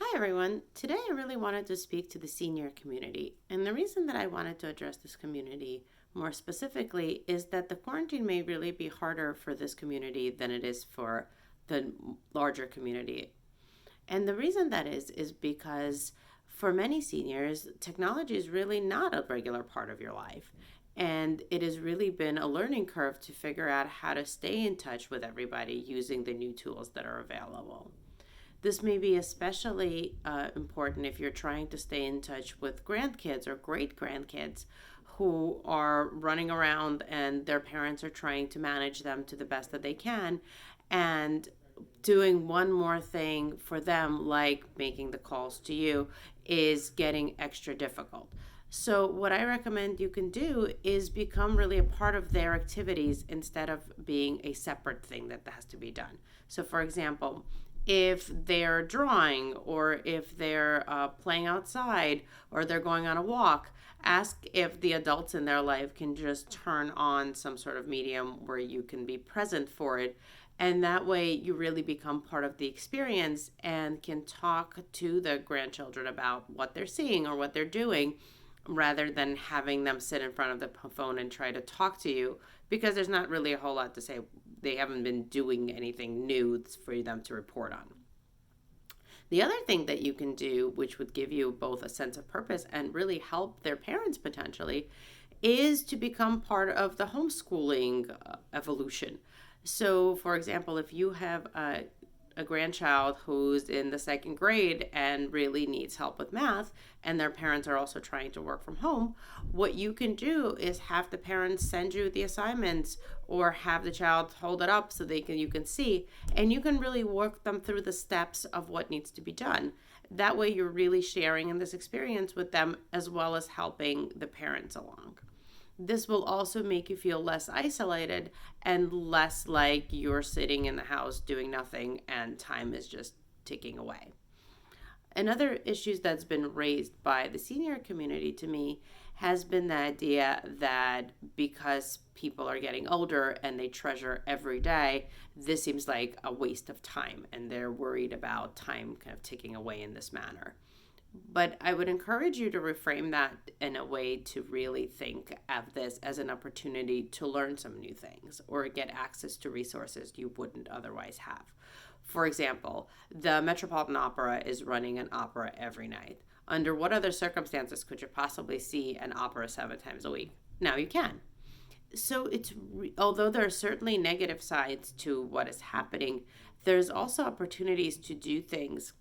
Hi, everyone. Today, I really wanted to speak to the senior community. And the reason that I wanted to address this community more specifically is that the quarantine may really be harder for this community than it is for the larger community. And the reason that is because for many seniors, technology is really not a regular part of your life. And it has really been a learning curve to figure out how to stay in touch with everybody using the new tools that are available. This may be especially important if you're trying to stay in touch with grandkids or great grandkids who are running around and their parents are trying to manage them to the best that they can. And doing one more thing for them, like making the calls to you, is getting extra difficult. So, what I recommend you can do is become really a part of their activities instead of being a separate thing that has to be done. So, for example, if they're drawing or if they're playing outside or they're going on a walk, ask if the adults in their life can just turn on some sort of medium where you can be present for it. And that way, you really become part of the experience and can talk to the grandchildren about what they're seeing or what they're doing rather than having them sit in front of the phone and try to talk to you because there's not really a whole lot to say. They haven't been doing anything new for them to report on. The other thing that you can do, which would give you both a sense of purpose and really help their parents potentially, is to become part of the homeschooling evolution. So, for example, if you have a grandchild who's in the second grade and really needs help with math, and their parents are also trying to work from home, what you can do is have the parents send you the assignments or have the child hold it up so you can see, and you can really work them through the steps of what needs to be done. That way, you're really sharing in this experience with them as well as helping the parents along. This will also make you feel less isolated and less like you're sitting in the house doing nothing and time is just ticking away. Another issue that's been raised by the senior community to me has been the idea that because people are getting older and they treasure every day, this seems like a waste of time and they're worried about time kind of ticking away in this manner. But I would encourage you to reframe that in a way to really think of this as an opportunity to learn some new things or get access to resources you wouldn't otherwise have. For example, the Metropolitan Opera is running an opera every night. Under what other circumstances could you possibly see an opera 7 times a week? Now you can. So although there are certainly negative sides to what is happening, there's also opportunities to do things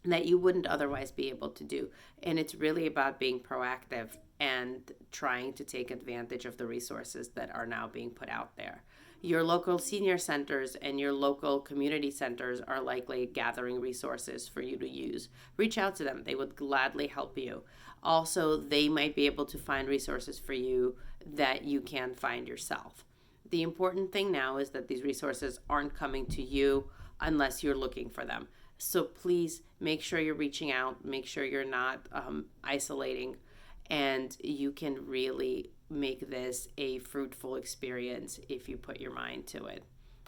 that you wouldn't otherwise be able to do. And it's really about being proactive and trying to take advantage of the resources that are now being put out there. Your local senior centers and your local community centers are likely gathering resources for you to use. Reach out to them, they would gladly help you. Also, they might be able to find resources for you that you can find yourself. The important thing now is that these resources aren't coming to you unless you're looking for them. So please make sure you're reaching out, make sure you're not isolating, and you can really make this a fruitful experience if you put your mind to it.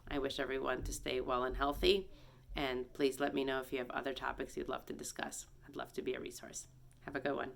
I wish everyone to stay well and healthy, and please let me know if you have other topics you'd love to discuss. I'd love to be a resource. Have a good one.